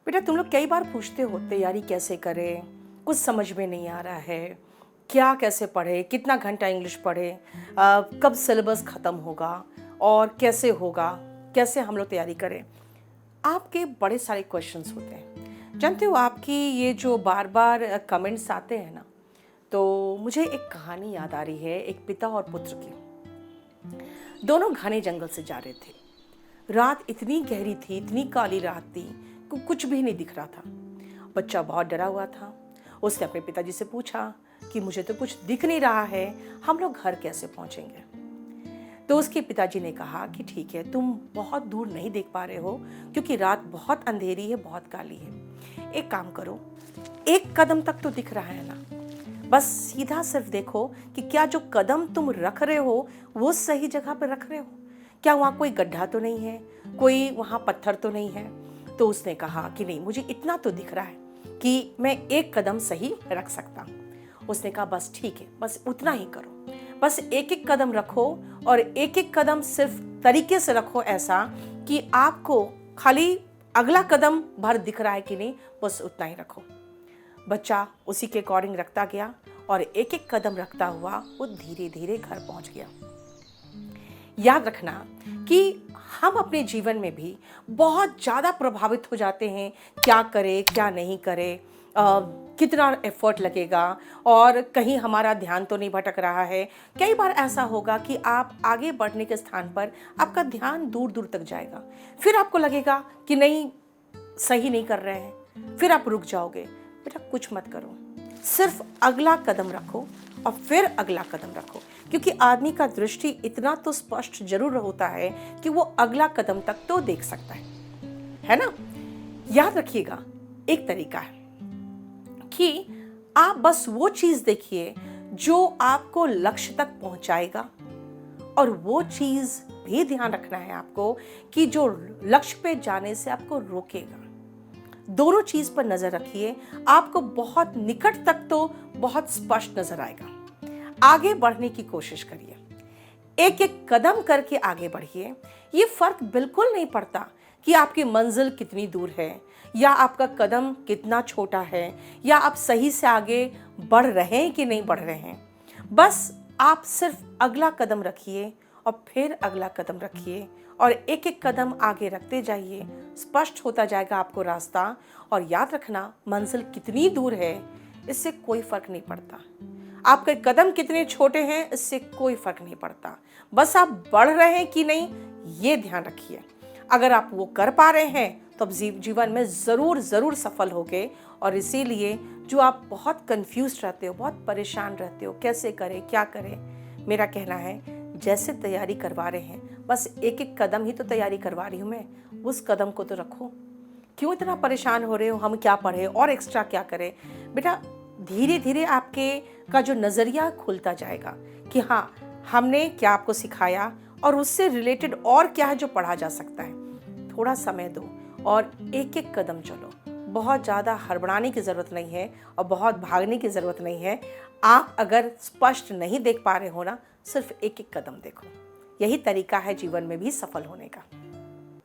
बेटा तुम लोग कई बार पूछते हो तैयारी कैसे करें, कुछ समझ में नहीं आ रहा है, क्या कैसे पढ़े, कितना घंटा इंग्लिश पढ़े, कब सिलेबस ख़त्म होगा और कैसे होगा, कैसे हम लोग तैयारी करें। आपके बड़े सारे क्वेश्चंस होते हैं। जानते हो आपकी ये जो बार बार कमेंट्स आते हैं ना, तो मुझे एक कहानी याद आ रही है, एक पिता और पुत्र की। दोनों घने जंगल से जा रहे थे। रात इतनी गहरी थी, इतनी काली रात थी कि कुछ भी नहीं दिख रहा था। बच्चा बहुत डरा हुआ था। उसने अपने पिताजी से पूछा कि मुझे तो कुछ दिख नहीं रहा है, हम लोग घर कैसे पहुंचेंगे। तो उसके पिताजी ने कहा कि ठीक है, तुम बहुत दूर नहीं देख पा रहे हो क्योंकि रात बहुत अंधेरी है, बहुत काली है। एक काम करो, एक कदम तक तो दिख रहा है ना, बस सीधा सिर्फ देखो कि क्या जो कदम तुम रख रहे हो वो सही जगह पर रख रहे हो, क्या वहाँ कोई गड्ढा तो नहीं है, कोई वहाँ पत्थर तो नहीं है। तो उसने कहा कि नहीं, मुझे इतना तो दिख रहा है कि मैं एक कदम सही रख सकता हूँ। उसने कहा बस ठीक है, बस उतना ही करो, बस एक एक कदम रखो और एक एक कदम सिर्फ तरीके से रखो ऐसा कि आपको खाली अगला कदम भर दिख रहा है कि नहीं, बस उतना ही रखो। बच्चा उसी के अकॉर्डिंग रखता गया और एक एक कदम रखता हुआ वो धीरे धीरे घर पहुंच गया। याद रखना कि हम अपने जीवन में भी बहुत ज़्यादा प्रभावित हो जाते हैं, क्या करें क्या नहीं करें, कितना एफर्ट लगेगा और कहीं हमारा ध्यान तो नहीं भटक रहा है। कई बार ऐसा होगा कि आप आगे बढ़ने के स्थान पर आपका ध्यान दूर दूर तक जाएगा, फिर आपको लगेगा कि नहीं, सही नहीं कर रहे हैं, फिर आप रुक जाओगे। बेटा कुछ मत करो, सिर्फ अगला कदम रखो और फिर अगला कदम रखो, क्योंकि आदमी का दृष्टि इतना तो स्पष्ट जरूर होता है कि वो अगला कदम तक तो देख सकता है ना। याद रखिएगा, एक तरीका है कि आप बस वो चीज देखिए जो आपको लक्ष्य तक पहुंचाएगा, और वो चीज भी ध्यान रखना है आपको कि जो लक्ष्य पे जाने से आपको रोकेगा। दोनों चीज पर नजर रखिए, आपको बहुत निकट तक तो बहुत स्पष्ट नजर आएगा। आगे बढ़ने की कोशिश करिए, एक एक कदम करके आगे बढ़िए। ये फर्क बिल्कुल नहीं पड़ता कि आपकी मंजिल कितनी दूर है या आपका कदम कितना छोटा है या आप सही से आगे बढ़ रहे हैं कि नहीं बढ़ रहे हैं। बस आप सिर्फ अगला कदम रखिए और फिर अगला कदम रखिए और एक एक कदम आगे रखते जाइए। स्पष्ट होता जाएगा आपको रास्ता। और याद रखना, मंजिल कितनी दूर है इससे कोई फर्क नहीं पड़ता, आपके कदम कितने छोटे हैं इससे कोई फर्क नहीं पड़ता। बस आप बढ़ रहे हैं कि नहीं, ये ध्यान रखिए। अगर आप वो कर पा रहे हैं तो आप जीवन में ज़रूर ज़रूर सफल होगे। और इसीलिए जो आप बहुत कंफ्यूज रहते हो, बहुत परेशान रहते हो, कैसे करें क्या करें, मेरा कहना है जैसे तैयारी करवा रहे हैं, बस एक एक कदम ही तो तैयारी करवा रही हूँ मैं, उस कदम को तो रखो। क्यों इतना परेशान हो रहे हो, हम क्या पढ़े और एक्स्ट्रा क्या करें। बेटा धीरे धीरे आपके का जो नज़रिया खुलता जाएगा कि हाँ, हमने क्या आपको सिखाया और उससे रिलेटेड और क्या है जो पढ़ा जा सकता है। थोड़ा समय दो और एक एक कदम चलो। बहुत ज़्यादा हड़बड़ाने की ज़रूरत नहीं है और बहुत भागने की ज़रूरत नहीं है। आप अगर स्पष्ट नहीं देख पा रहे हो ना, सिर्फ एक एक कदम देखो। यही तरीका है जीवन में भी सफल होने का।